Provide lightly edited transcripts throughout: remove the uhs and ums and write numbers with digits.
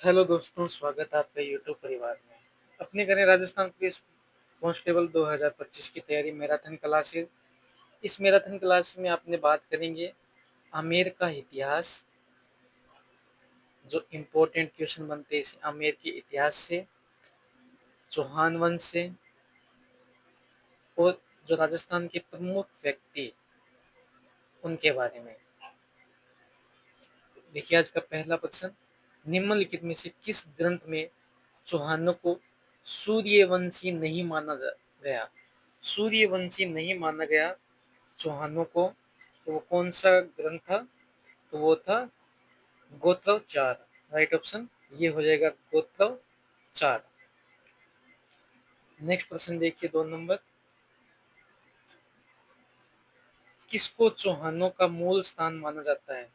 Hello दोस्तों, स्वागत है आपका यूट्यूब परिवार में। अपने करें राजस्थान पुलिस कांस्टेबल 2025 की तैयारी मैराथन क्लासेज। इस मैराथन क्लास में आपने बात करेंगे आमेर का इतिहास, जो इम्पोर्टेंट क्वेश्चन बनते हैं आमेर के इतिहास से, चौहान वंश से, और जो राजस्थान के प्रमुख व्यक्ति उनके बारे में। देखिए आज का पहला प्रश्न, निम्नलिखित में से किस ग्रंथ में चौहानों को सूर्यवंशी नहीं माना गया? सूर्यवंशी नहीं माना गया चौहानों को, तो वो कौन सा ग्रंथ था? तो वो था गोत्रवचार। राइट ऑप्शन ये हो जाएगा गोत्रवचार। नेक्स्ट प्रश्न देखिए 2 नंबर, किसको चौहानों का मूल स्थान माना जाता है?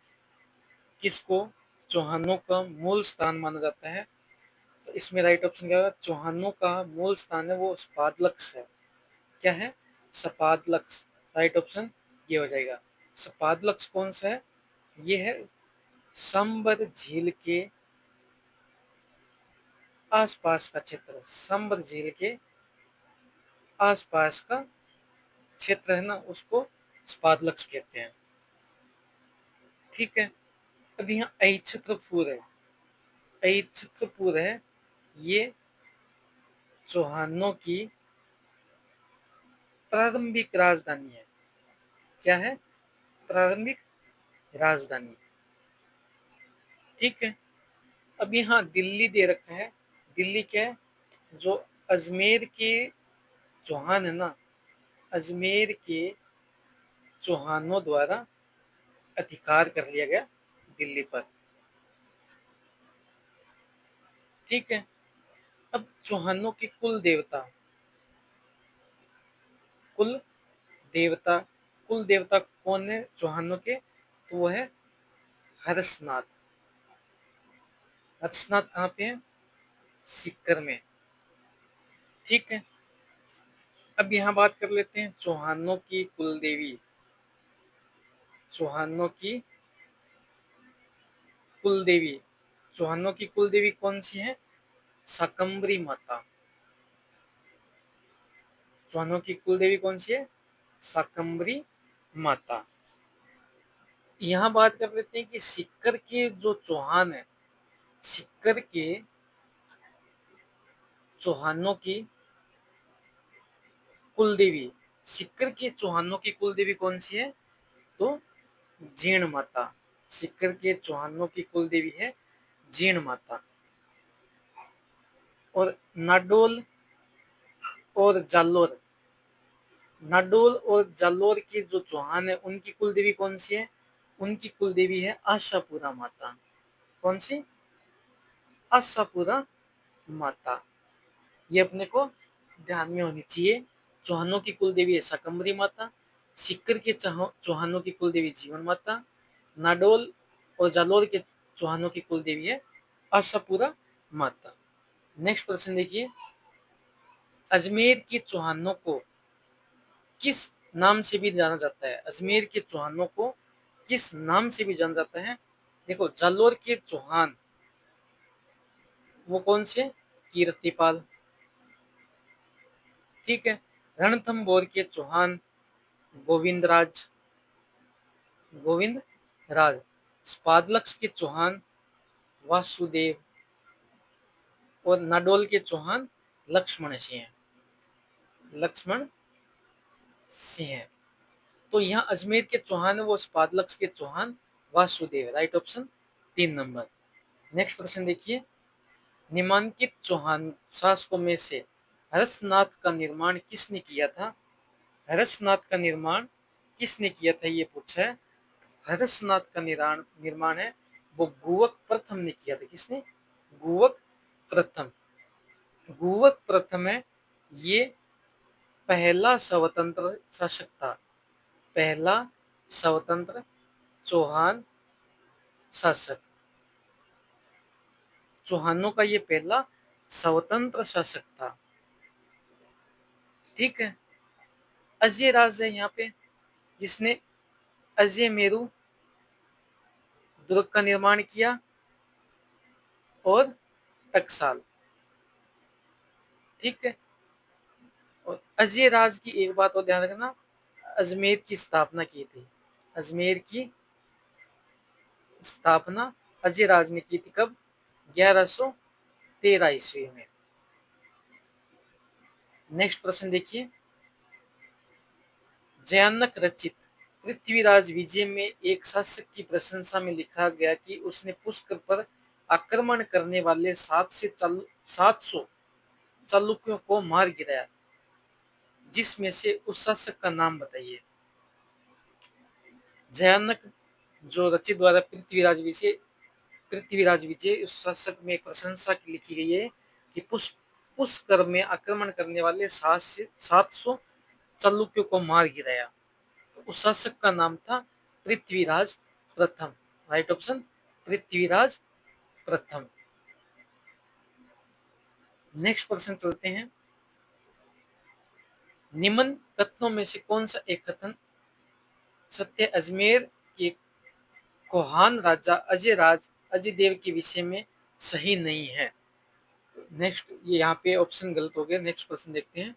किसको चौहानों का मूल स्थान माना जाता है? तो इसमें राइट ऑप्शन क्या होगा? चौहानों का मूल स्थान है वो स्पादलक्स है। क्या है? स्पादलक्स। राइट ऑप्शन ये हो जाएगा। स्पादलक्स कौन सा है? ये है संबर झील के आसपास का क्षेत्र। संबर झील के आसपास का क्षेत्र है ना, उसको स्पादलक्स कहते हैं। ठीक है। अब यहाँ ऐच्छत्रपुर है। ऐच्छत्रपुर है, ये चौहानों की प्रारंभिक राजधानी है। क्या है? प्रारंभिक राजधानी। ठीक है। अब यहाँ दिल्ली दे रखा है। दिल्ली क्या है? जो अजमेर के चौहान है ना, अजमेर के चौहानों द्वारा अधिकार कर लिया गया दिल्ली पर। ठीक है। अब चौहानों के कुल देवता, कुल देवता कुल देवता कौन है चौहानों के? तो वो है हर्षनाथ। हर्षनाथ कहाँ पे है? सीकर में। ठीक है। अब यहाँ बात कर लेते हैं चौहानों की कुल देवी। चौहानों की कुल देवी, चौहानों की कुल देवी कौन सी है? शाकंभरी माता। चौहानों की कुल देवी कौन सी है? शाकंभरी माता। यहाँ बात कर लेते हैं कि सीकर के जो चौहान है, सीकर के चौहानों की कुल देवी, सीकर के चौहानों की कुल देवी कौन सी है? तो जीण माता। सीकर के चौहानों की कुल देवी है जीण माता। और नाडोल और जालोर, नाडोल और जालोर के जो चौहान है उनकी कुल देवी कौन सी है? उनकी कुल देवी है आशापुरा माता। कौन सी? आशापुरा माता। ये अपने को ध्यान में होनी चाहिए। चौहानों की कुल देवी है शाकंभरी माता, सीकर के चौहानों की कुल देवी जीवन माता, नाडोल और जालोर के चौहानों की कुल देवी है आशापुरा माता। नेक्स्ट प्रश्न देखिए, अजमेर के चौहानों को किस नाम से भी जाना जाता है? अजमेर के चौहानों को किस नाम से भी जाना जाता है? देखो, जालोर के चौहान वो कौन से? कीर्तिपाल। ठीक है। रणथंभौर के चौहान गोविंदराज, गोविंद राज। स्पादलक्स के चौहान वासुदेव। और नाडोल के चौहान लक्ष्मण सिंह, लक्ष्मण सिंह। तो यहाँ अजमेर के चौहान है वो स्पादलक्स के चौहान वासुदेव। राइट ऑप्शन 3 नंबर। नेक्स्ट प्रश्न देखिए, निम्नलिखित चौहान शासकों में से हर्षनाथ का निर्माण किसने किया था? हर्षनाथ का निर्माण किसने किया था ये पूछा है। हर्षनाथ का निर्माण है वो गुवक प्रथम ने किया था। किसने? गुवक प्रथम। गुवक प्रथम है, ये पहला स्वतंत्र शासक था। पहला स्वतंत्र चौहान शासक। चौहानों का ये पहला स्वतंत्र शासक था। ठीक है। अजय राज है यहाँ पे, जिसने अजय मेरू दुर्ग का निर्माण किया। और टकसाल। ठीक है। और अजय राज की एक बात और ध्यान रखना, अजमेर की स्थापना की थी, अजमेर की स्थापना अजय राज ने की थी कब? 1113 ईस्वी में। नेक्स्ट प्रश्न देखिए, जयानक रचित पृथ्वीराज विजय में एक शासक की प्रशंसा में लिखा गया कि उसने पुष्कर पर आक्रमण करने वाले 700 चालुक्यों को मार गिराया, जिसमें से उस शासक का नाम बताइए। जयानक जो रचित द्वारा पृथ्वीराज विजय उस शासक में एक प्रशंसा की लिखी गई है कि पुष्कर में आक्रमण करने वाले 700 चालुक्यों को मार गिराया। तो उस शासक का नाम था पृथ्वीराज प्रथम। राइट ऑप्शन, पृथ्वीराज प्रथम। नेक्स्ट प्रश्न चलते हैं, निम्न कथनों में से कौन सा एक कथन सत्य अजमेर के कोहान राजा अजय देव के विषय में सही नहीं है? नेक्स्ट, ये यहाँ पे ऑप्शन गलत हो गया। नेक्स्ट प्रश्न देखते हैं,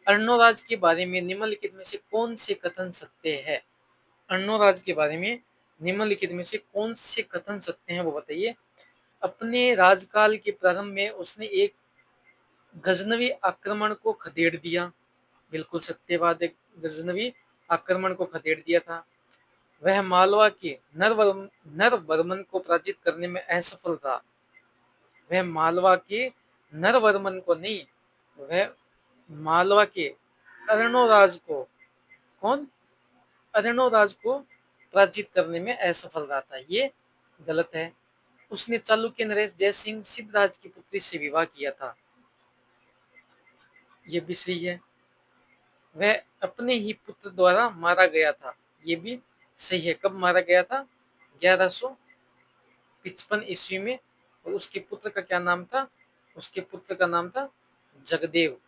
अर्णोराज के बारे में निम्नलिखित में से कौन से कथन सत्य है? अर्णोराज के बारे में निम्नलिखित में से कौन से कथन सत्य हैं वो बताइए। अपने राजकाल के प्रारंभ में उसने एक गजनवी आक्रमण को खदेड़ दिया, बिल्कुल सत्य बात है, गजनवी आक्रमण को खदेड़ दिया था। वह मालवा के नरवर्मन को पराजित करने में असफल रहा। वह मालवा के नरवर्मन को नहीं, वह मालवा के अर्णोराज को, कौन? अर्णोराज को पराजित करने में असफल रहा था, ये गलत है। उसने चालुक्य नरेश जयसिंह सिद्धराज की पुत्री से विवाह किया था, ये भी सही है। वह अपने ही पुत्र द्वारा मारा गया था, ये भी सही है। कब मारा गया था? 1155 ईस्वी में। और उसके पुत्र का क्या नाम था? उसके पुत्र का नाम था जगदेव।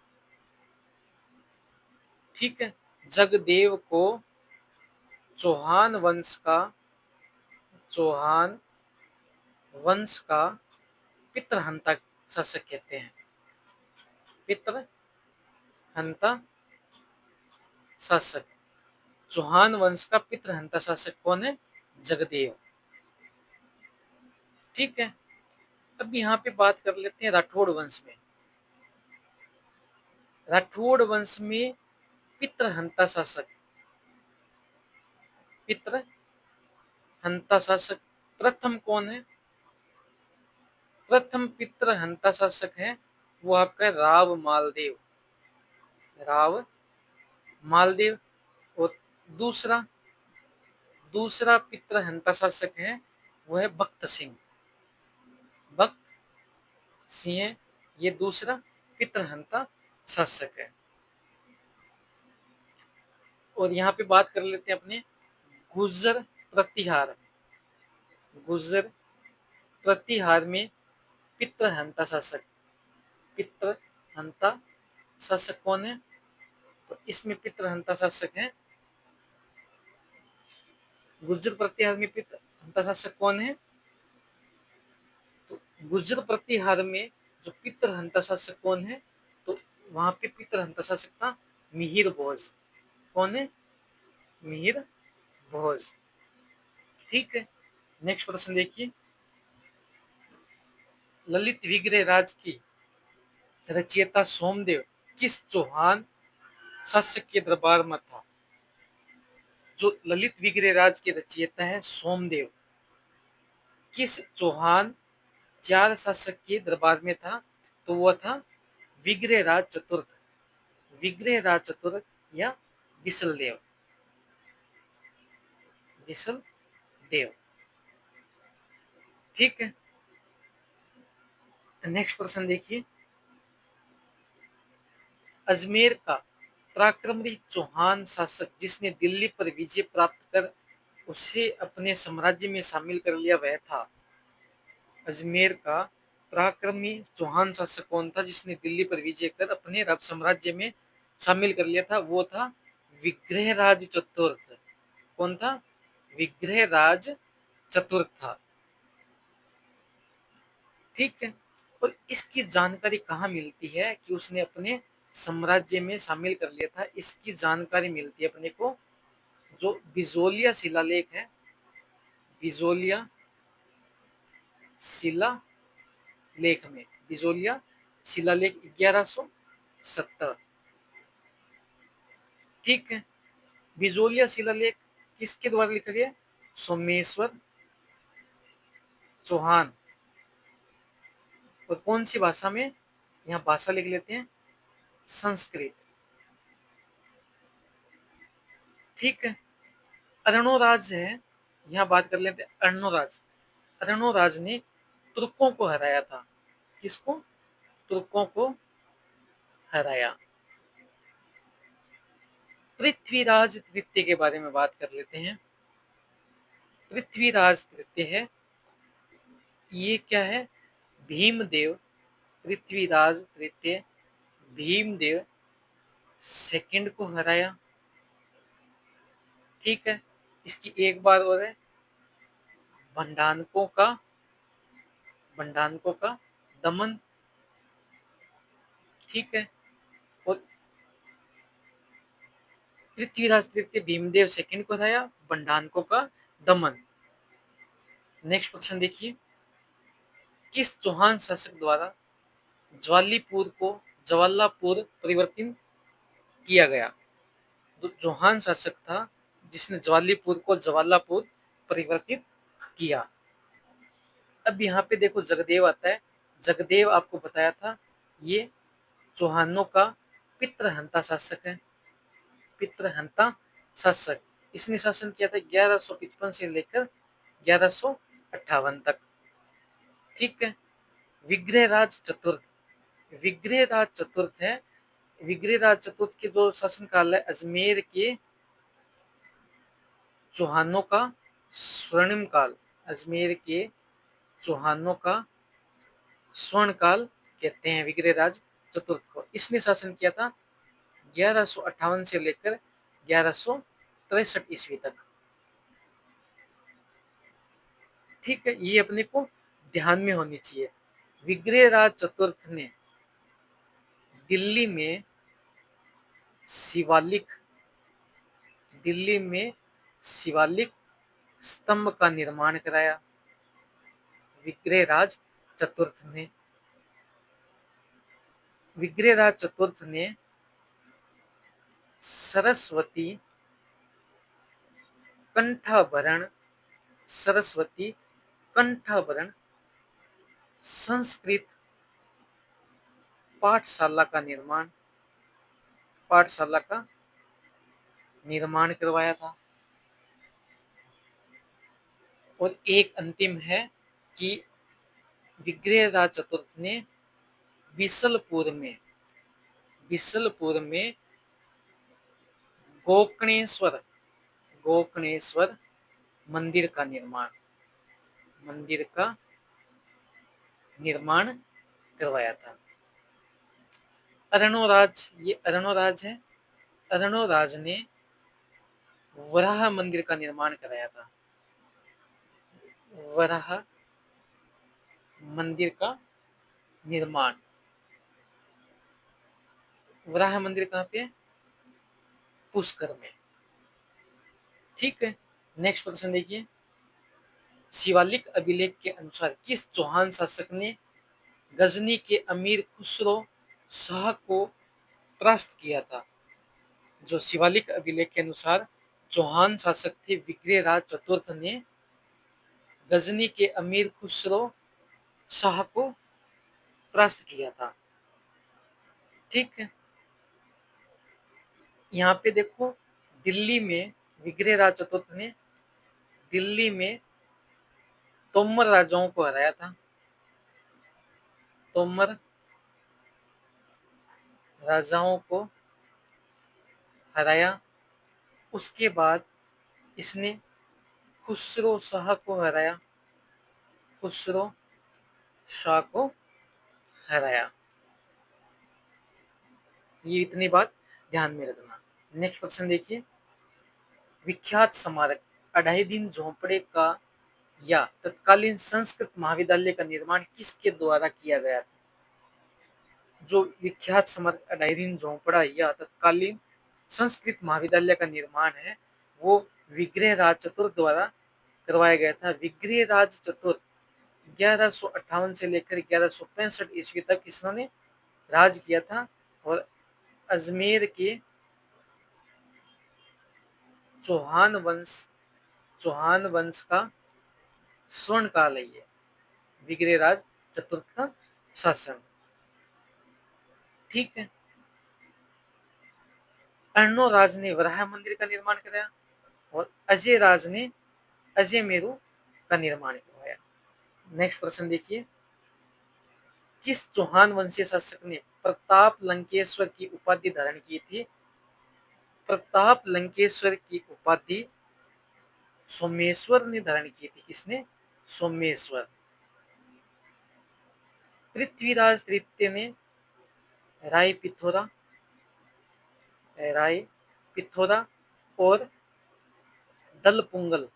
ठीक है। जगदेव को चौहान वंश का पितृहंता शासक कहते हैं। पितृहंता शासक, चौहान वंश का पितृहंता शासक कौन है? जगदेव। ठीक है। अब यहाँ पे बात कर लेते हैं राठौड़ वंश में। राठौड़ वंश में पितृहंता शासक प्रथम कौन है? प्रथम पितृहंता शासक है वो आपका राव मालदेव। और दूसरा दूसरा पितृहंता शासक है वो है भक्त सिंह है, ये दूसरा पितृहंता शासक है। और यहाँ पे बात कर लेते हैं अपने गुर्जर प्रतिहार। गुर्जर प्रतिहार में पितृहंता शासक कौन है? तो इसमें पितृहंता शासक है, गुर्जर प्रतिहार में पितृहंता शासक कौन है? तो गुर्जर प्रतिहार में जो पितृहंता शासक कौन है? तो वहां पे पितृहंता शासक था मिहिर भोज। कौन है? मिहिर भोज। ठीक है। नेक्स्ट प्रश्न देखिए, ललित विग्रह राज की रचयिता सोमदेव किस चौहान शासक के दरबार में था? जो ललित विग्रह राज के रचयिता है सोमदेव, किस चौहान 4 शासक के दरबार में था? तो वह था विग्रह राज चतुर्थ या विसल देव। ठीक है। नेक्स्ट प्रश्न देखिए, अजमेर का पराक्रमी चौहान शासक जिसने दिल्ली पर विजय प्राप्त कर उसे अपने साम्राज्य में शामिल कर लिया वह था? अजमेर का पराक्रमी चौहान शासक कौन था जिसने दिल्ली पर विजय कर अपने साम्राज्य में शामिल कर लिया था? वो था विग्रहराज चतुर्थ। कौन था? विग्रहराज चतुर्थ था। ठीक है। और इसकी जानकारी कहाँ मिलती है कि उसने अपने साम्राज्य में शामिल कर लिया था, इसकी जानकारी मिलती है अपने को जो बिजोलिया शिलालेख है, बिजोलिया शिलालेख में, बिजोलिया शिलालेख 1170। ठीक है। बिजोलिया शिलालेख किसके द्वारा लिखा गया? सोमेश्वर चौहान। और कौन सी भाषा में? यहाँ भाषा लिख लेते हैं संस्कृत। ठीक है। अर्णोराज है, यहाँ बात कर लेते हैं अर्णोराज। अर्णोराज ने तुर्कों को हराया था। किसको? तुर्कों को हराया। पृथ्वीराज तृतीय के बारे में बात कर लेते हैं। पृथ्वीराज तृतीय है, ये क्या है? भीमदेव। पृथ्वीराज तृतीय भीमदेव सेकंड को हराया। ठीक है। इसकी एक बात और है, भंडानकों का दमन। ठीक है। और पृथ्वीराज तृतीय भीमदेव सेकंड को हराया, भंडानकों का दमन। नेक्स्ट प्रश्न देखिए, किस चौहान शासक द्वारा ज्वालीपुर को जवालापुर परिवर्तित किया गया? तो चौहान शासक था जिसने ज्वालीपुर को जवालापुर परिवर्तित किया। अब यहाँ पे देखो जगदेव आता है। जगदेव आपको बताया था ये चौहानों का पितृहंता शासक है। पितृहंता शासक, इसने शासन किया था 1155 से लेकर 1158 तक। ठीक है। विग्रहराज चतुर्थ, विग्रहराज चतुर्थ है। विग्रहराज चतुर्थ के जो शासन काल है, अजमेर के चौहानों का स्वर्णिम काल, अजमेर के चौहानों का स्वर्ण काल कहते हैं विग्रहराज चतुर्थ को। इसने शासन किया था 1158 से लेकर 1163 ईस्वी तक। ठीक है, ये अपने को ध्यान में होनी चाहिए। विग्रहराज चतुर्थ ने दिल्ली में शिवालिक, दिल्ली में शिवालिक स्तंभ का निर्माण कराया। विग्रहराज चतुर्थ ने, विग्रहराज चतुर्थ ने सरस्वती कंठाभरण, सरस्वती कंठाभरण संस्कृत पाठशाला का निर्माण, पाठशाला का निर्माण करवाया था। और एक अंतिम है कि विग्रहराज चतुर्थ ने बिसलपुर में, बिसलपुर में गोकर्णेश्वर, गोकर्णेश्वर मंदिर का निर्माण, मंदिर का निर्माण करवाया था। अर्णोराज, ये अर्णोराज है। अर्णोराज ने वराह मंदिर का निर्माण कराया था। वराह मंदिर का निर्माण, वराह मंदिर कहाँ पे है? पुष्कर में। ठीक है। नेक्स्ट प्रश्न देखिए, शिवालिक अभिलेख के अनुसार किस चौहान शासक ने गजनी के अमीर खुसरो शाह को परास्त किया था? जो शिवालिक अभिलेख के अनुसार चौहान शासक थे विग्रहराज चतुर्थ ने गजनी के अमीर खुसरो शाह को परास्त किया था। ठीक है। यहाँ पे देखो, दिल्ली में विग्रहराज चतुर्थ ने दिल्ली में तोमर राजाओं को हराया था। तोमर राजाओं को हराया। उसके बाद इसने खुसरो शाह को हराया, खुसरो शाह को हराया। ये इतनी बात ध्यान में रखना। नेक्स्ट क्वेश्चन देखिए, विख्यात स्मारक अढ़ाई दिन झोंपड़े का या तत्कालीन संस्कृत महाविद्यालय का निर्माण किसके द्वारा किया गया था? जो विख्यात समर डायरीन झोंपड़ा या तत्कालीन संस्कृत महाविद्यालय का निर्माण है वो विग्रह राज चतुर्थ द्वारा करवाया गया था। विग्रह राज चतुर्थ 1158 से लेकर 1165 ईस्वी तक किसने राज किया था और अजमेर के चौहान वंश चौहान वंश का स्वर्ण काल है ये विग्रह राज चतुर्थ का शासन। ठीक है। अर्णोराज ने वराह मंदिर का निर्माण कराया और अजय राज ने अजय मेरू का निर्माण करवाया। नेक्स्ट प्रश्न देखिए, किस चौहान वंशीय शासक ने प्रताप लंकेश्वर की उपाधि धारण की थी? प्रताप लंकेश्वर की उपाधि सोमेश्वर ने धारण की थी। किसने? सोमेश्वर। पृथ्वीराज तृतीय ने राय पिथोरा और दल पुंगल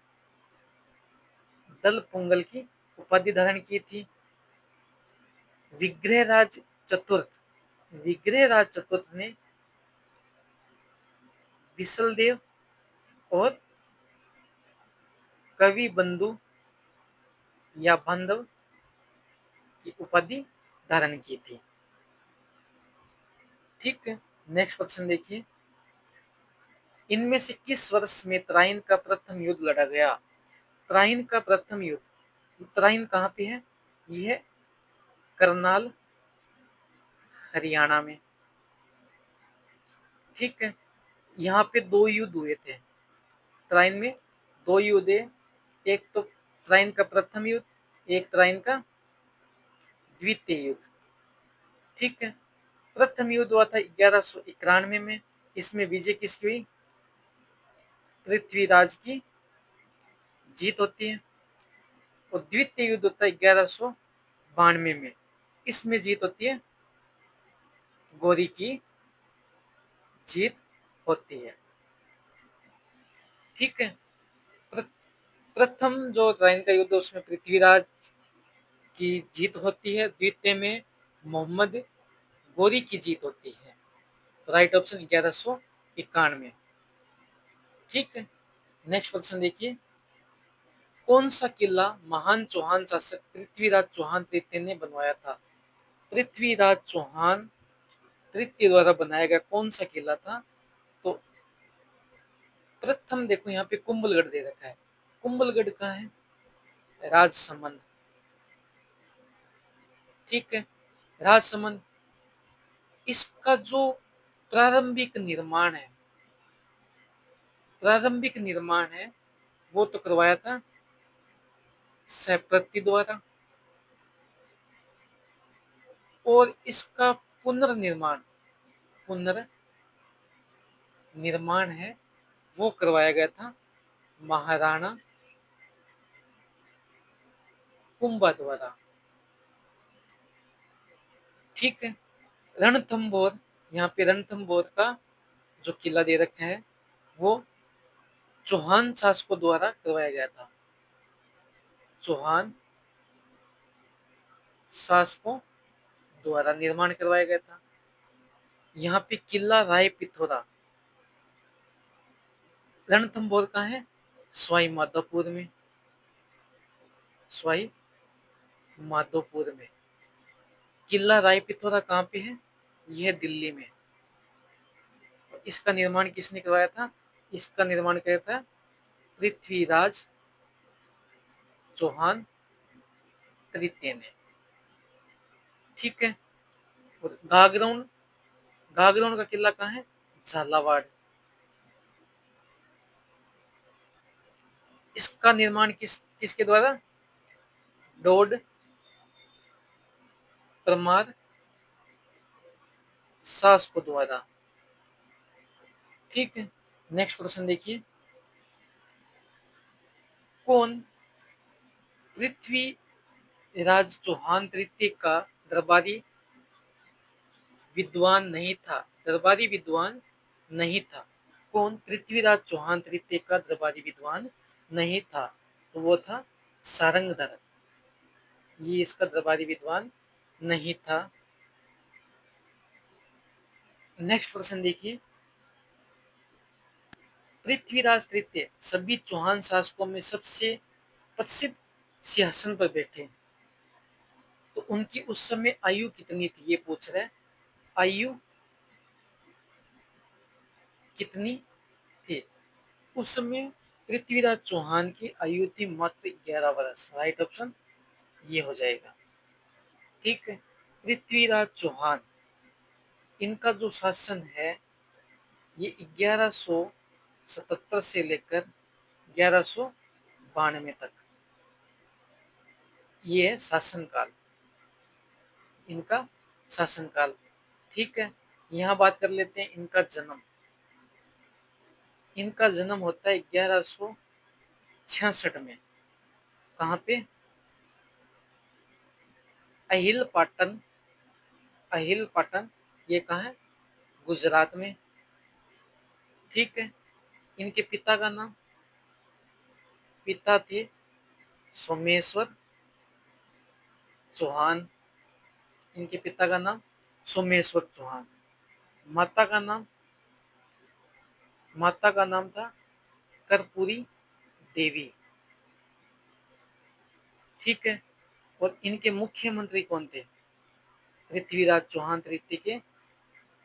की उपाधि धारण की थी। विग्रहराज चतुर्थ ने विशलदेव और कवि बंधु या बांधव की उपाधि धारण की थी। ठीक है। नेक्स्ट प्रश्न देखिए, इनमें से किस वर्ष में त्राइन का प्रथम युद्ध लड़ा गया? त्राइन का प्रथम युद्ध, त्राइन कहाँ पे है? यह करनाल हरियाणा में। ठीक है। यहाँ पे दो युद्ध हुए थे त्राइन में, दो युद्ध है, एक तो त्राइन का प्रथम युद्ध, एक त्राइन का द्वितीय युद्ध। ठीक है। प्रथम युद्ध हुआ था 1191 में, इसमें विजय किसकी हुई? पृथ्वीराज की जीत होती है। और द्वितीय युद्ध होता है 1192 में, इसमें जीत होती है गौरी की जीत होती है। ठीक है। प्रथम जो त्राइन का युद्ध उसमें पृथ्वीराज की जीत होती है, द्वितीय में मोहम्मद गौरी की जीत होती है। तो राइट ऑप्शन 1191। ठीक है। नेक्स्ट क्वेश्चन देखिए, कौन सा किला महान चौहान शासक पृथ्वीराज चौहान तृतीय ने बनवाया था? पृथ्वीराज चौहान तृतीय द्वारा बनाया गया कौन सा किला था? तो प्रथम देखो यहाँ पे कुंभलगढ़ दे रखा है। कुंभलगढ़ कहाँ है? राजसमंद। ठीक है। राजसमंद। इसका जो प्रारंभिक निर्माण है वो तो करवाया था सैप्रति द्वारा, और इसका पुनर्निर्माण है वो करवाया गया था महाराणा कुंभा द्वारा। ठीक है। रणथंभौर, यहाँ पे रणथंभौर का जो किला दे रखा है वो चौहान शासकों द्वारा करवाया गया था। चौहान शासकों द्वारा निर्माण करवाया गया था। यहाँ पे किला राय पिथौरा, रणथंभौर कहाँ है? सवाई माधोपुर में। सवाई माधोपुर में। किला राय पिथौरा कहाँ पे है? यह दिल्ली में। इसका निर्माण किसने करवाया था? इसका निर्माण किया था पृथ्वीराज चौहान तृतीय ने। ठीक है। और गागरोन का किला कहाँ है? झालावाड़। इसका निर्माण किसके द्वारा? डोड परमार शासकों द्वारा। ठीक है। नेक्स्ट प्रश्न देखिए, कौन पृथ्वीराज चौहान तृतीय का दरबारी विद्वान नहीं था? दरबारी विद्वान नहीं था। कौन पृथ्वीराज चौहान तृतीय का दरबारी विद्वान नहीं था? तो वो था सारंगधर, ये इसका दरबारी विद्वान नहीं था। नेक्स्ट प्रश्न देखिए, पृथ्वीराज तृतीय सभी चौहान शासकों में सबसे प्रसिद्ध सिंहासन पर बैठे, तो उनकी उस समय आयु कितनी थी, ये पूछ रहा है। आयु कितनी थी उस समय? पृथ्वीराज चौहान की आयु थी मात्र 11 वर्ष। राइट ऑप्शन ये हो जाएगा। ठीक है, पृथ्वीराज चौहान, इनका जो शासन है ये 1177 से लेकर 1192 तक, ये है शासनकाल, इनका शासनकाल। ठीक है, यहाँ बात कर लेते हैं इनका जन्म। इनका जन्म होता है 1166 में। कहाँ पे? अहिल पाटन। अहिल पाटन ये कहाँ है? गुजरात में। ठीक है, इनके पिता का नाम, पिता थे सोमेश्वर चौहान। इनके पिता का नाम सोमेश्वर चौहान। माता का नाम, माता का नाम था कर्पूरी देवी। ठीक है, और इनके मुख्यमंत्री कौन थे? पृथ्वीराज चौहान तृतीय के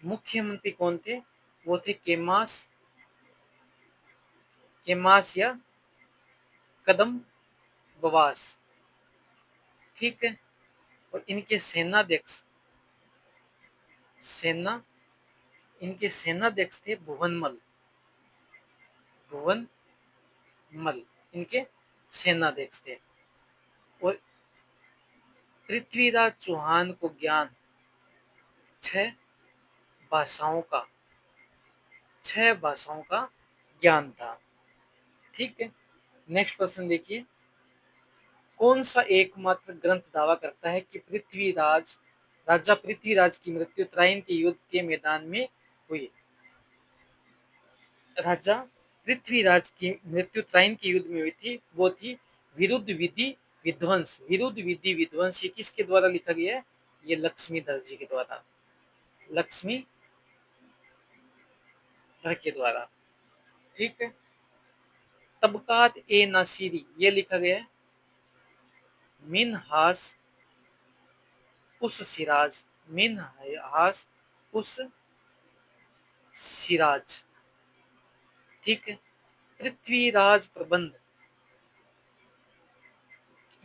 मुख्यमंत्री कौन थे? वो थे केमास, केमास या कदम बवास। ठीक है, और इनके सेनाध्यक्ष, सेना, इनके सेनाध्यक्ष थे भुवनमल। भुवनमल इनके सेनाध्यक्ष थे। और पृथ्वीराज चौहान को ज्ञान 6 भाषाओं का, 6 भाषाओं का ज्ञान था। ठीक है, नेक्स्ट प्रश्न देखिए, कौन सा एकमात्र ग्रंथ दावा करता है कि पृथ्वीराज, राजा पृथ्वीराज की मृत्यु त्राइन के युद्ध के मैदान में हुई? राजा पृथ्वीराज की मृत्यु त्राइन के युद्ध में हुई थी, वो थी विरुद्ध विधि विध्वंस। विरुद्ध विधि विध्वंस ये किसके द्वारा लिखा गया है? ये लक्ष्मीधर जी के द्वारा, लक्ष्मीधर के द्वारा। ठीक है, तबकात ए नासिरी ये लिखा गया है मिनहास उस सिराज, मिनहास उस सिराज। ठीक है, पृथ्वीराज प्रबंध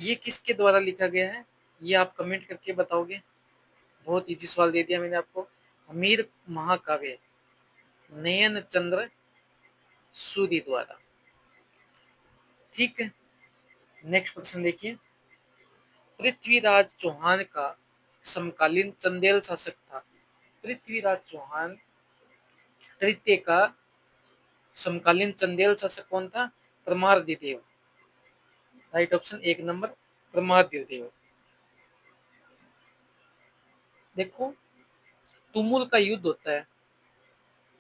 ये किसके द्वारा लिखा गया है? ये आप कमेंट करके बताओगे। बहुत इजी सवाल दे दिया मैंने आपको। अमीर महाकाव्य नयन चंद्र सूरी द्वारा। ठीक है, नेक्स्ट प्रश्न देखिए, पृथ्वीराज चौहान का समकालीन चंदेल शासक था। पृथ्वीराज चौहान तृतीय का समकालीन चंदेल शासक कौन था? Paramardidev. Right option 1 number Paramardidev. देखो, तुमुल का युद्ध होता है,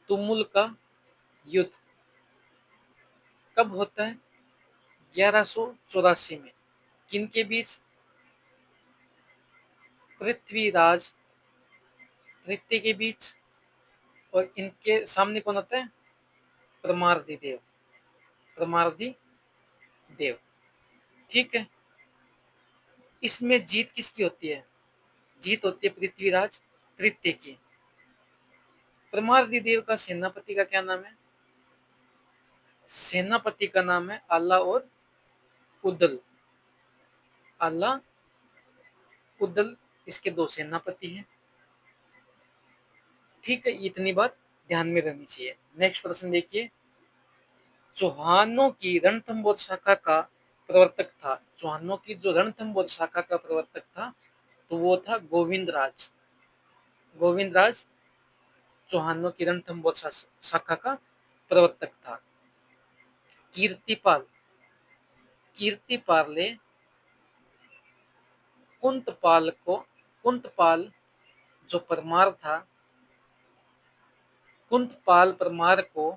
तुमुल का युद्ध कब होता है? 1184 में। किनके बीच? पृथ्वीराज तृतीय के बीच, और इनके सामने कौन होता है? परमारदिदेव, परमारदिदेव। ठीक है, इसमें जीत किसकी होती है? जीत होती है पृथ्वीराज तृतीय की। परमारदिदेव का सेनापति का क्या नाम है? सेनापति का नाम है आला और उदल। आला उदल इसके 2 सेनापति हैं। ठीक है, इतनी बात ध्यान में रहनी चाहिए। नेक्स्ट प्रश्न देखिए, चौहानों की रणथंभौर शाखा का प्रवर्तक था। चौहानों की जो रणथंभौर शाखा का प्रवर्तक था, तो वो था गोविंदराज। गोविंदराज चौहानों की रणथंभौर शाखा का प्रवर्तक था। कीर्तिपाल, कीर्तिपाल ने कुंतपाल को, कुंतपाल जो परमार था, कुंतपाल परमार को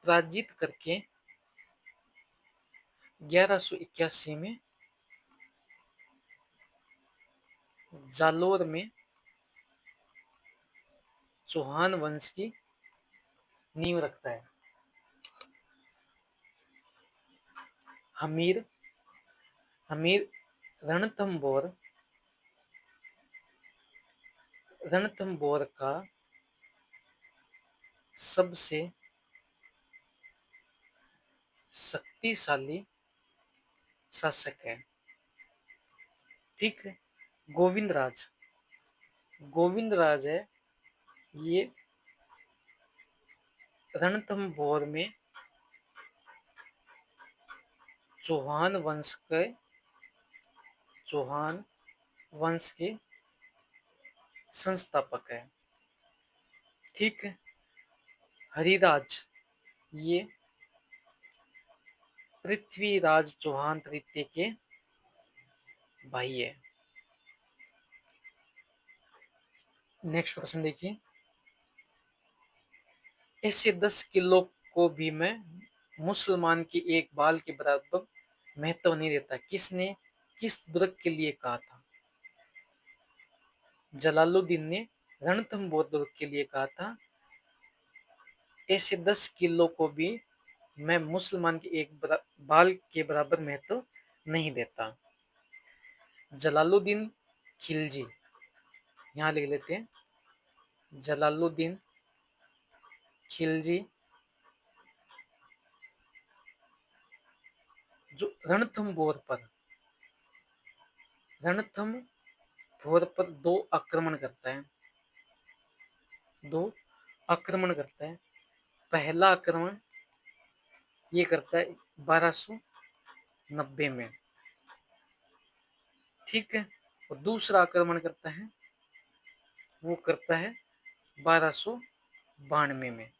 पराजित करके 1181 में जालोर में चौहान वंश की नींव रखता है। हमीर हमीर रणथंभौर का सबसे शक्तिशाली शासक है। ठीक है। गोविंद राज है, ये रणथंभौर में चौहान वंश के संस्थापक है। ठीक है। हरिराज, ये पृथ्वीराज चौहान तृतीय के भाई है। नेक्स्ट प्रश्न देखिए, ऐसे 10 किलो को भी मैं मुसलमान के एक बाल के बराबर महत्व नहीं देता, किसने किस दुर्ग के लिए कहा था? जलालुद्दीन ने रणथंभौर दुर्ग के लिए कहा था, ऐसे 10 किलो को भी मैं मुसलमान के एक बाल के बराबर महत्व नहीं देता। जलालुद्दीन खिलजी, यहां लिख लेते हैं, जलालुद्दीन खिलजी जो रणथंभौर पर दो आक्रमण करता है। पहला आक्रमण ये करता है 1290 में। ठीक है। और दूसरा आक्रमण करता है, वो करता है 1292 में।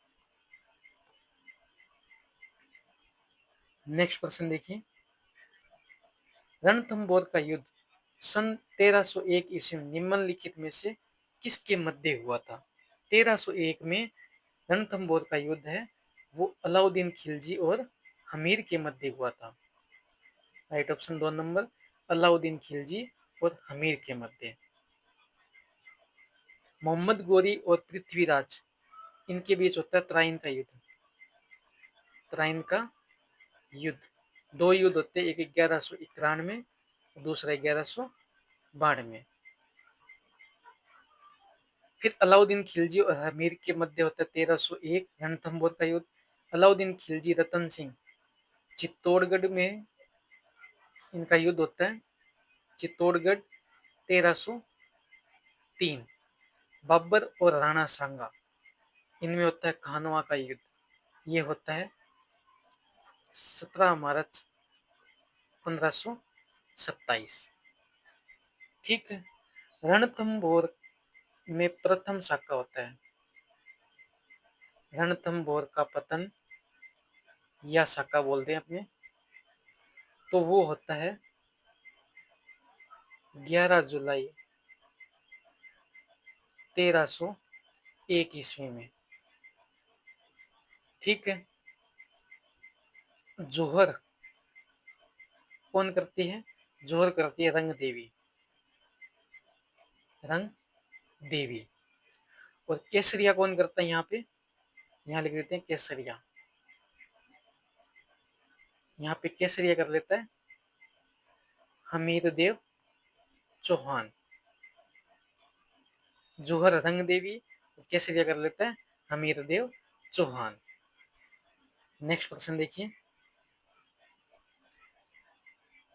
नेक्स्ट प्रश्न देखिए, रणथंभौर का युद्ध सन 1301 ईस्वी में निम्नलिखित में से किसके मध्य हुआ था? 1301 में रणथंभौर का युद्ध है, वो अलाउद्दीन खिलजी और हमीर के मध्य हुआ था। Right option 2 number, Alauddin Khilji और हमीर के मध्य। मोहम्मद गोरी और पृथ्वीराज, इनके बीच होता है त्राइन का युद्ध। दो युद्ध होते हैं, एक 1191, दूसरा 1192। फिर अलाउद्दीन खिलजी और हमीर के मध्य होता है 1301 रणथंभौर का युद्ध। अलाउद्दीन खिलजी रतन सिंह चित्तौड़गढ़ में इनका युद्ध होता है, चित्तौड़गढ़ 1303। बाबर और राणा सांगा, इनमें होता है खानवा का युद्ध, ये होता है 17 मार्च 1527। ठीक है। रणथंभौर में प्रथम शाखा होता है, रणथंभौर का पतन या शाखा बोलते हैं अपने, तो वो होता है 11 जुलाई 1301 ईस्वी में। ठीक है। जोहर कौन करती है? जोहर करती है रंग देवी। और केसरिया कौन करता है? यहाँ पे यहाँ लिख देते हैं केसरिया, यहाँ पे केसरिया कर लेता है हमीर देव चौहान। जोहर रंग देवी, केसरिया कर लेता है हमीर देव चौहान। नेक्स्ट प्रश्न देखिए,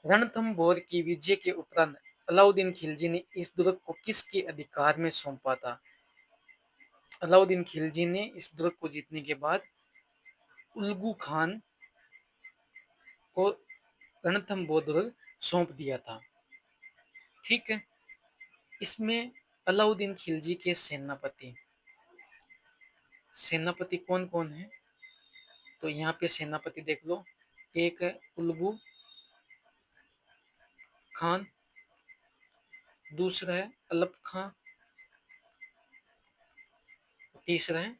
रणथंभौर की विजय के उपरांत अलाउद्दीन खिलजी ने इस दुर्ग को किसके अधिकार में सौंपा था? अलाउद्दीन खिलजी ने इस दुर्ग को जीतने के बाद उल्गू खान को रणथंभौर दुर्ग सौंप दिया था। ठीक है। इसमें अलाउद्दीन खिलजी के सेनापति कौन कौन है? तो यहाँ पे सेनापति देख लो, एक है उल्गू खान, दूसरा है अलप खां, तीसरा है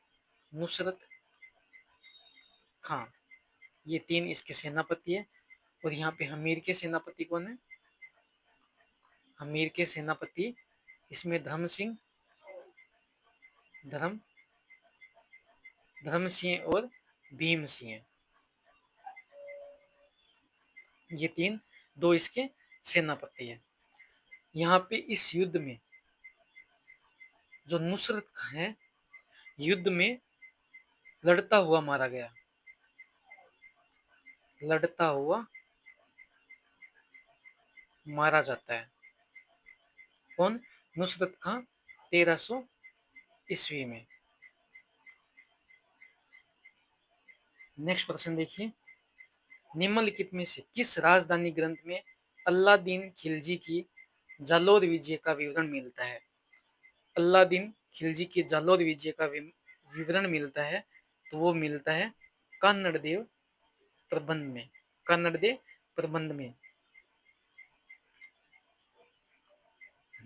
नुसरत खां। ये तीन इसके सेनापति है। और यहाँ पे हमीर के सेनापति कौन है? हमीर के सेनापति इसमें धर्म सिंह, धर्म सिंह और भीम सिंह, ये दो इसके सेनापति हैं। यहाँ पे इस युद्ध में जो नुसरत खां है युद्ध में लड़ता हुआ मारा गया, लड़ता हुआ मारा जाता है। कौन? नुसरत खां 1300 ईस्वी में। नेक्स्ट प्रश्न देखिए, निम्नलिखित में से किस राजधानी ग्रंथ में अल्लादीन खिलजी की जालोर विजय का विवरण मिलता है? अल्लादीन खिलजी की जालोर विजय का विवरण मिलता है तो वो मिलता है कन्नड़देव प्रबंध में, कन्नड़देव प्रबंध में।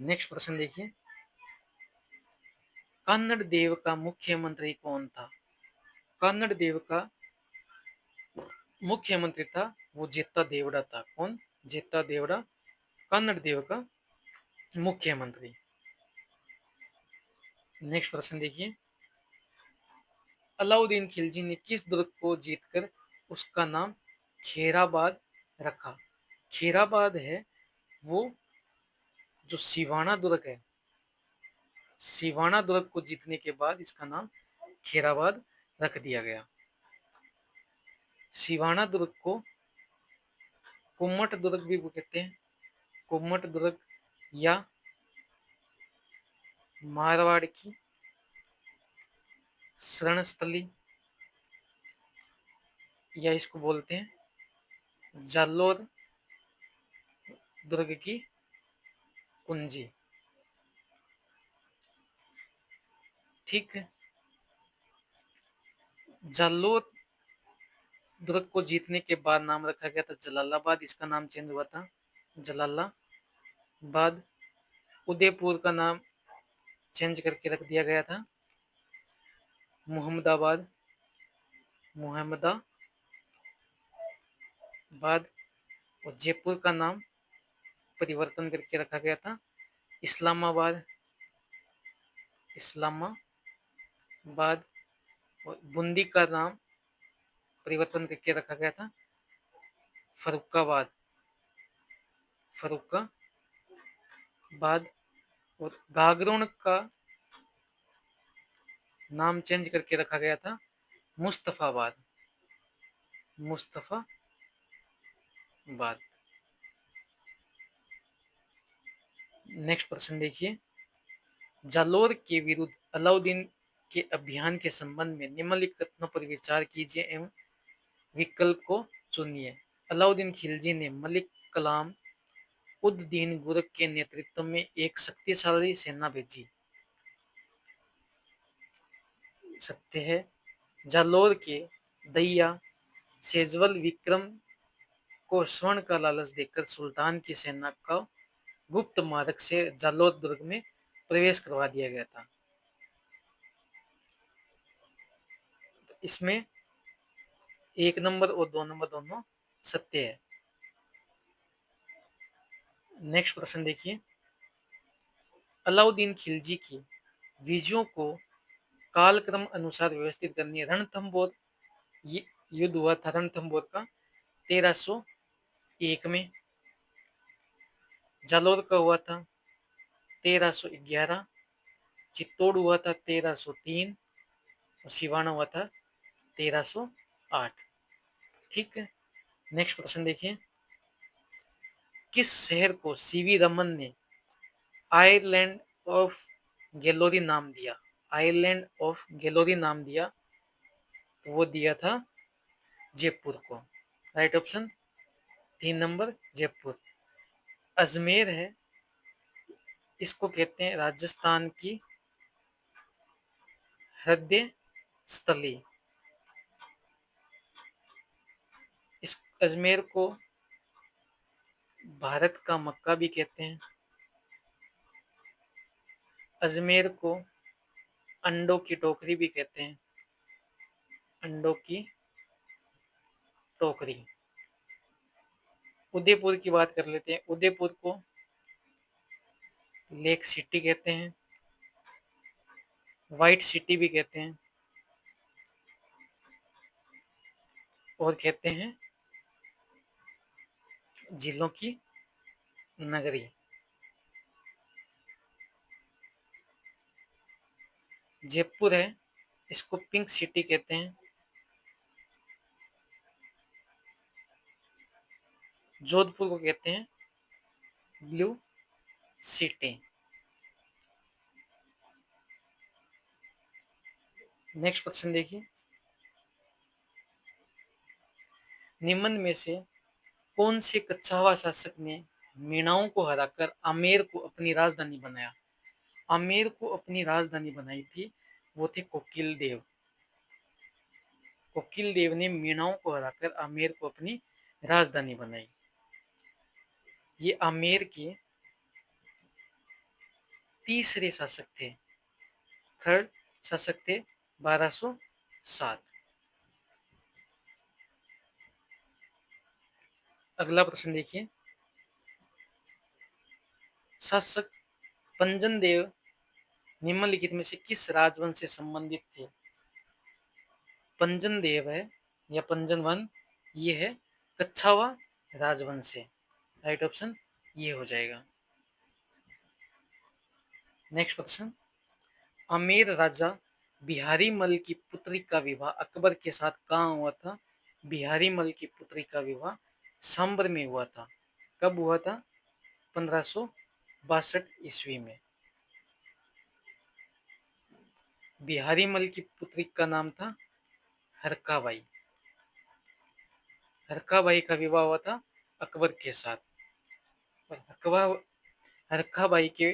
नेक्स्ट प्रश्न देखिए, कन्नड़ देव का मुख्यमंत्री कौन था? कन्नड़ देव का मुख्यमंत्री था वो जेता देवड़ा था। कौन? जेता देवड़ा कन्नड़ देव का मुख्यमंत्री। नेक्स्ट प्रश्न देखिए, अलाउद्दीन खिलजी ने किस दुर्ग को जीतकर उसका नाम खेराबाद रखा? खेराबाद है वो जो सिवाना दुर्ग है, सिवाना दुर्ग को जीतने के बाद इसका नाम खेराबाद रख दिया गया। सिवाना दुर्ग को कुम्मट दुर्ग भी कहते हैं, कुम्मट दुर्ग या मारवाड़ की शरणस्थली, या इसको बोलते हैं जालोर दुर्ग की कुंजी। ठीक है, जालोर दुर्ग को जीतने के बाद नाम रखा गया था जलालाबाद, इसका नाम चेंज हुआ था जलालाबाद। उदयपुर का नाम चेंज करके रख दिया गया था मुहम्मदाबाद, मुहम्मदाबाद। और जयपुर का नाम परिवर्तन करके रखा गया था इस्लामाबाद, इस्लामाबाद। और बूंदी का नाम परिवर्तन करके रखा गया था फरुखाबाद, फरुखाबाद। और गागरोन का नाम चेंज करके रखा गया था मुस्तफाबाद, मुस्तफाबाद। नेक्स्ट प्रश्न देखिए, जालोर के विरुद्ध अलाउद्दीन के अभियान के संबंध में निम्नलिखित कथनों पर विचार कीजिए एवं विकल्प को चुनिए। अलाउद्दीन खिलजी ने मलिक कलाम उद दीन गुरक के नेतृत्व में एक शक्तिशाली सेना भेजी। सत्य है। जालोर के दैया सेजवल विक्रम को स्वर्ण का लालच देकर सुल्तान की सेना का गुप्त मार्ग से जालोर दुर्ग में प्रवेश करवा दिया गया था। तो इसमें 1 नंबर और 2 नंबर दोनों सत्य है। नेक्स्ट प्रश्न देखिए, अलाउद्दीन खिलजी की विजयों को कालक्रम अनुसार व्यवस्थित करने रणथंबोर युद्ध हुआ था रणथंबोर का 1301 में, जालोर का हुआ था 1311, चित्तौड़ हुआ था 1303 और सिवाना हुआ था 1308। ठीक है, नेक्स्ट प्रश्न देखिए, किस शहर को सीवी रमन ने आयरलैंड ऑफ गैलोरी नाम दिया? आयरलैंड ऑफ गैलोरी नाम दिया तो वो दिया था जयपुर को। Right option 3 number Jaipur. Ajmer है, इसको कहते हैं राजस्थान की हृदय स्थली। इस अजमेर को भारत का मक्का भी कहते हैं। अजमेर को अंडों की टोकरी भी कहते हैं, अंडों की टोकरी। उदयपुर की बात कर लेते हैं। उदयपुर को लेक सिटी कहते हैं, व्हाइट सिटी भी कहते हैं, और कहते हैं झीलों की नगरी। जयपुर है, इसको पिंक सिटी कहते हैं। जोधपुर को कहते हैं ब्लू सिटी। नेक्स्ट क्वेश्चन देखिए, निम्न में से कौन से कच्छावा शासक ने मीणाओं को हराकर आमेर को अपनी राजधानी बनाया? आमेर को अपनी राजधानी बनाई थी, वो थे कोकिल देव। कोकिल देव ने मीणाओं को हराकर आमेर को अपनी राजधानी बनाई। ये आमेर के तीसरे शासक थे, थर्ड शासक थे 1207। अगला प्रश्न देखिए, शासक पंजन देव निम्नलिखित में से किस राजवंश से संबंधित थे? पंजन देव है या पंजन वन, ये है कच्छावा राजवंश से। राइट ऑप्शन ये हो जाएगा। नेक्स्ट क्वेश्चन, आमेर राजा बिहारी मल की पुत्री का विवाह अकबर के साथ कहाँ हुआ था? बिहारी मल की पुत्री का विवाह सांबर में हुआ था। कब हुआ था? 1562 ईस्वी में। बिहारी मल की पुत्री का नाम था हरकाबाई। हरकाबाई का विवाह हुआ था अकबर के साथ। हरकाबाई के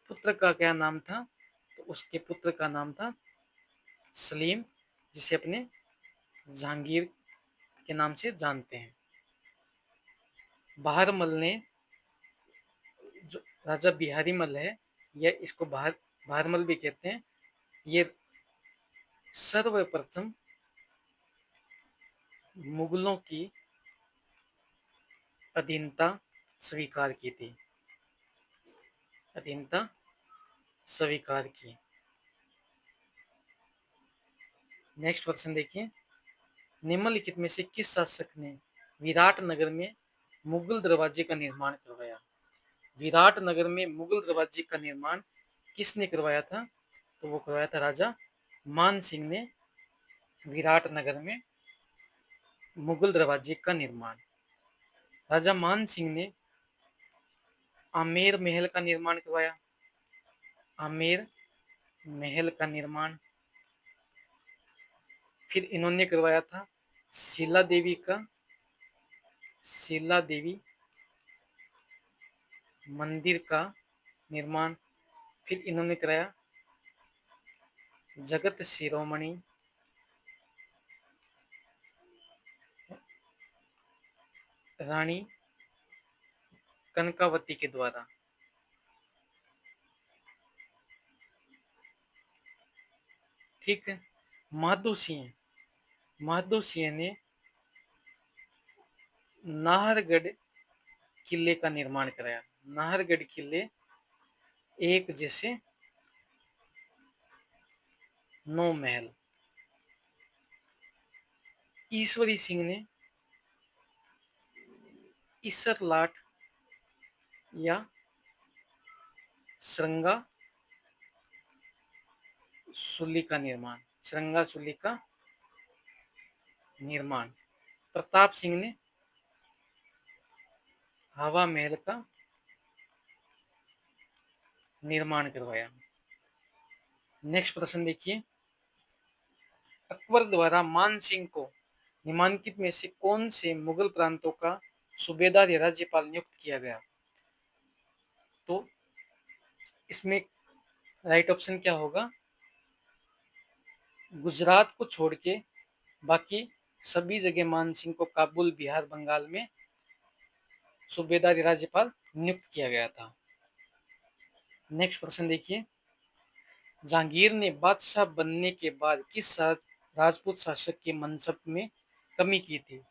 पुत्र का क्या नाम था? तो उसके पुत्र का नाम था सलीम, जिसे अपने जहांगीर के नाम से जानते हैं। बहारमल ने, जो राजा बिहारी मल है, या इसको बहारमल भी कहते हैं, ये सर्वप्रथम मुगलों की अधीनता स्वीकार की थी। अधीनता स्वीकार की। नेक्स्ट क्वेश्चन देखिए, निम्नलिखित में से किस शासक ने विराट नगर में मुगल दरवाजे का निर्माण करवाया? विराट नगर में मुगल दरवाजे का निर्माण किसने करवाया था? तो वो करवाया था राजा मान सिंह ने विराट नगर में मुगल दरवाजे का निर्माण। राजा मान सिंह ने आमेर महल का निर्माण करवाया। आमेर महल का निर्माण फिर इन्होंने करवाया था शीला देवी का, शीला देवी मंदिर का निर्माण। फिर इन्होंने कराया जगत शिरोमणि रानी कनकावती के द्वारा। ठीक है। माधो सिंह, माधो सिंह ने नाहरगढ़ किले का निर्माण कराया। नाहरगढ़ किले एक जैसे 9 महल। ईश्वरी सिंह ने इसरलाट या श्रृंगा सुली का निर्माण, श्रृंगा सुली का निर्माण। प्रताप सिंह ने हवा महल का निर्माण करवाया। नेक्स्ट प्रश्न देखिए, अकबर द्वारा मान सिंह को निम्नलिखित में से कौन से मुगल प्रांतों का सूबेदार या राज्यपाल नियुक्त किया गया? तो इसमें राइट ऑप्शन क्या होगा? गुजरात को छोड़ के बाकी सभी जगह मान सिंह को काबुल, बिहार, बंगाल में सूबेदार या राज्यपाल नियुक्त किया गया था। नेक्स्ट प्रश्न देखिए, जहांगीर ने बादशाह बनने के बाद किस राजपूत शासक के मनसब में कमी की थी?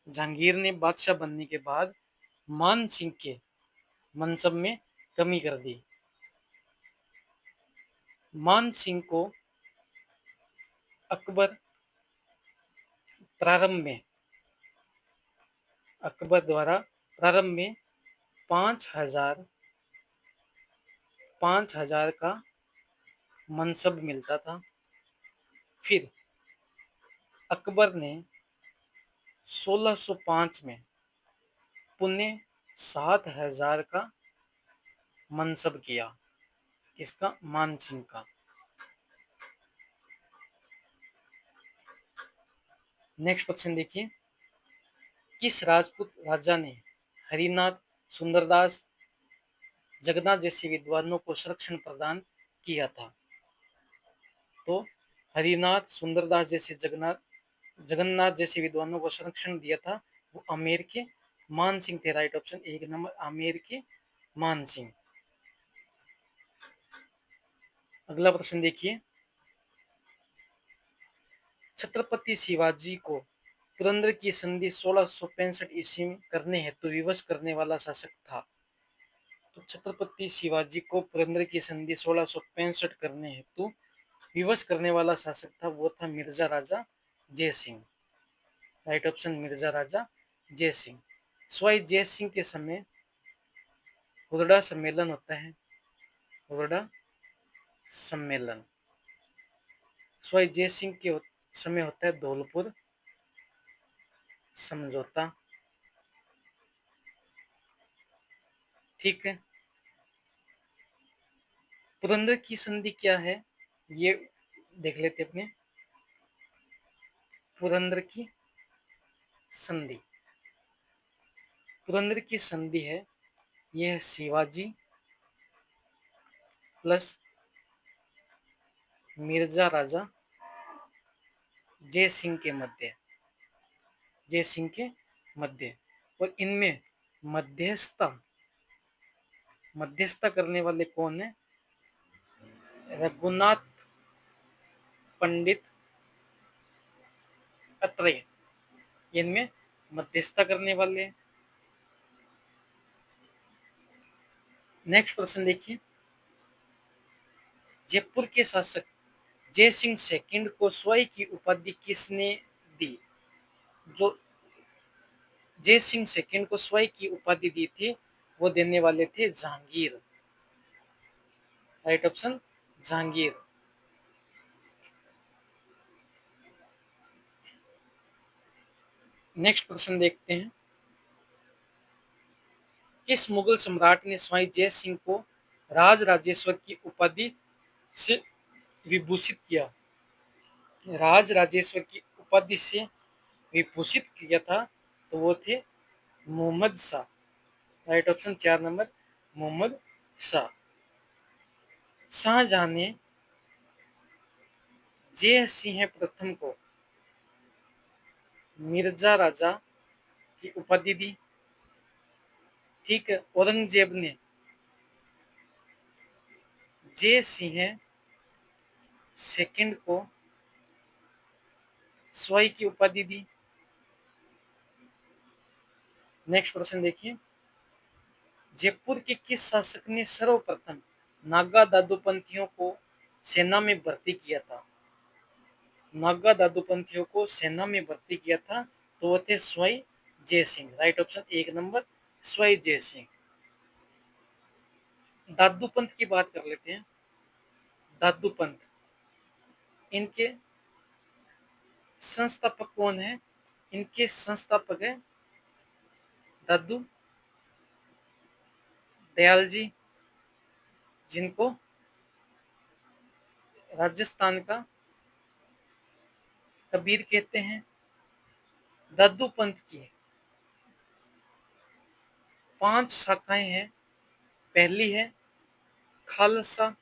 जहांगीर ने बादशाह बनने के बाद मान सिंह के मनसब में कमी कर दी। मान सिंह को अकबर प्रारंभ में अकबर द्वारा प्रारंभ में 5,000 का मनसब मिलता था। फिर अकबर ने 1605 में पुनः 7,000 का मनसब किया। किसका? मान सिंह का। नेक्स्ट क्वेश्चन देखिए, किस राजपूत राजा ने हरिनाथ, सुंदरदास, जगन्नाथ जैसे विद्वानों को संरक्षण प्रदान किया था? तो हरिनाथ, सुंदरदास जैसे जगन्नाथ जैसे विद्वानों को संरक्षण दिया था, वो आमेर के मान सिंह थे। राइट ऑप्शन 1 नंबर, आमेर के मान सिंह। अगला प्रश्न देखिए, छत्रपति शिवाजी को पुरंदर की संधि 1665 ईस्वी में करने हेतु विवश करने वाला शासक था? तो छत्रपति शिवाजी को पुरंदर की संधि 1665 करने हेतु विवश करने वाला शासक था, वो था मिर्जा राजा जय सिंह। राइट ऑप्शन मिर्जा राजा जय सिंह। सवाई जय सिंह के समय हुरडा सम्मेलन होता है। हुरडा सम्मेलन। सवाई जय सिंह के समय होता है धौलपुर समझौता। ठीक है, पुरंदर की संधि क्या है ये देख लेते अपने। पुरंदर की संधि, पुरंदर की संधि है यह शिवाजी प्लस मिर्जा राजा जय सिंह के मध्य, जय सिंह के मध्य। और इनमें मध्यस्थता मध्यस्थता करने वाले कौन है? रघुनाथ पंडित अत्रेय, इनमें मध्यस्थता करने वाले। नेक्स्ट प्रश्न देखिए, जयपुर के शासक जय सिंह सेकंड को स्वाई की उपाधि किसने दी? जो जय सिंह सेकंड को स्वाई की उपाधि दी थी वो देने वाले थे Jahangir. Right option Jahangir. Next प्रश्न देखते हैं, किस मुगल सम्राट ने स्वाई जय सिंह को राज राजेश्वर की उपाधि से विभूषित किया? राज राजेश्वर की उपाधि से विभूषित किया था तो वो थे मोहम्मद शाह। राइट ऑप्शन 4 नंबर, मोहम्मद शाह। शाहजहां ने जय सिंह प्रथम को मिर्जा राजा की उपाधि दी। ठीक है, औरंगजेब ने जय सिंह सेकंड को स्वाई की उपाधि दी। नेक्स्ट प्रश्न देखिए, जयपुर के किस शासक ने सर्वप्रथम नागा दादूपंथियों को सेना में भर्ती किया था? नागा दादूपंथियों को सेना में भर्ती किया था तो वो थे स्वाई जय सिंह। राइट ऑप्शन 1 नंबर, स्वाई जय सिंह। दादू पंथ की बात कर लेते हैं। दादू पंथ, इनके संस्थापक कौन है? इनके संस्थापक है दादू दयाल जी, जिनको राजस्थान का कबीर कहते हैं। दादू पंथ की 5 शाखाएं हैं। पहली है खालसा,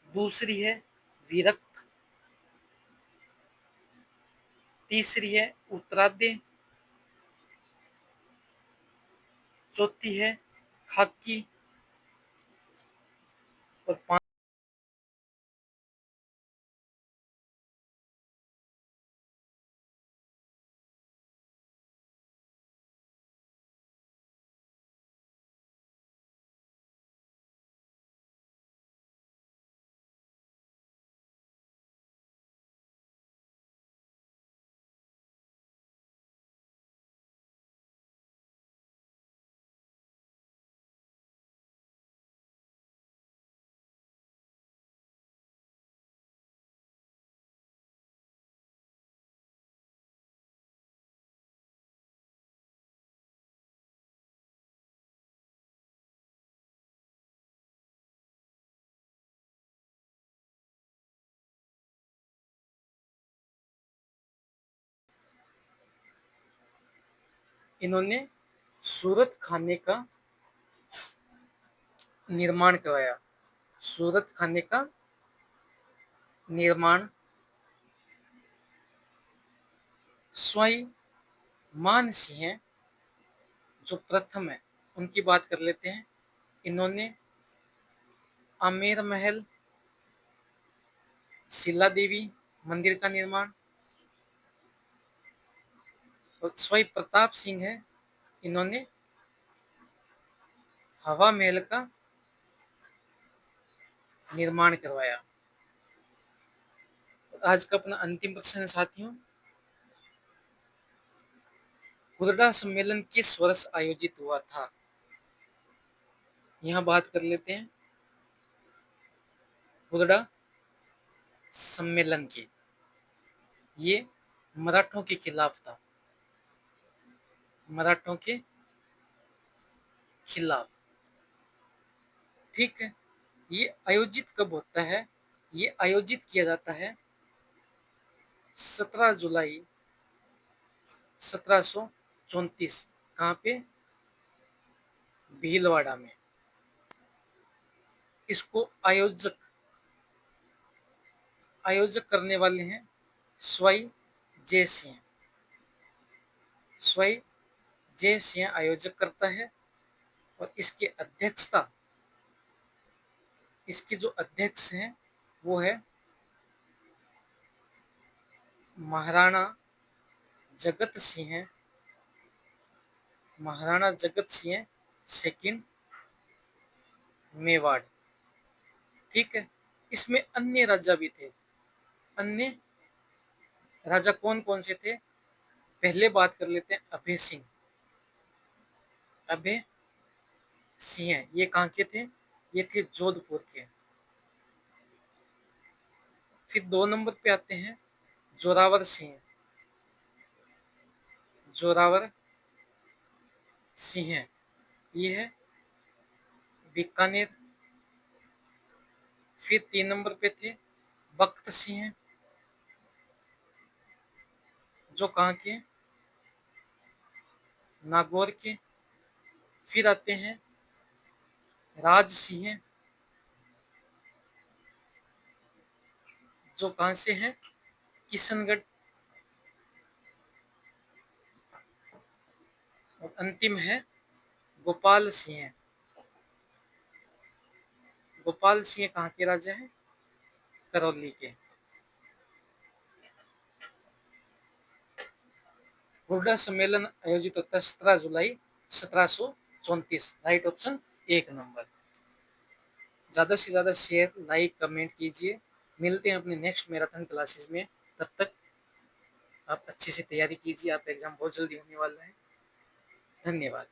दूसरी है विरक्त, तीसरी है उत्तरादे, चौथी है खाकी और इन्होंने सूरत खाने का निर्माण करवाया। सूरत खाने का निर्माण स्वयं मान सिंह जो प्रथम है उनकी बात कर लेते हैं। इन्होंने आमेर महल, शिला देवी मंदिर का निर्माण, और स्वयं प्रताप सिंह है, इन्होंने हवा महल का निर्माण करवाया। आज का अपना अंतिम प्रश्न साथियों, हुरडा सम्मेलन किस वर्ष आयोजित हुआ था? यहां बात कर लेते हैं हुरडा सम्मेलन की। ये मराठों के खिलाफ था, मराठों के खिलाफ। ठीक है, ये आयोजित कब होता है? ये आयोजित किया जाता है 17 जुलाई 1734। कहाँ पे? भीलवाड़ा में। इसको आयोजक आयोजक करने वाले हैं स्वयं जय सिंह। स्वयं जय सिंह आयोजक करता है, और इसके जो अध्यक्ष हैं वो है महाराणा जगत सिंह। महाराणा जगत सिंह सेकंड मेवाड़। ठीक है, इसमें अन्य राजा भी थे। अन्य राजा कौन कौन से थे? पहले बात कर लेते हैं अभय सिंह। अभय सिंह ये कहाँ के थे? ये थे जोधपुर के। फिर 2 नंबर पे आते हैं जोरावर सिंह। जोरावर सिंह ये है बीकानेर। फिर 3 नंबर पे थे बख्त सिंह, जो कहाँ के? नागौर के। फिर आते हैं राज सिंह, जो कहाँ से हैं? किशनगढ़। और अंतिम है गोपाल सिंह। गोपाल सिंह कहाँ के राजा हैं? करौली के। हुरडा सम्मेलन आयोजित होता है 17 जुलाई 1734। Right option 1 number. ज्यादा से ज्यादा शेयर, लाइक, कमेंट कीजिए। मिलते हैं अपने नेक्स्ट मैराथन क्लासेस में। तब तक आप अच्छे से तैयारी कीजिए, आपका एग्जाम बहुत जल्दी होने वाला है। धन्यवाद।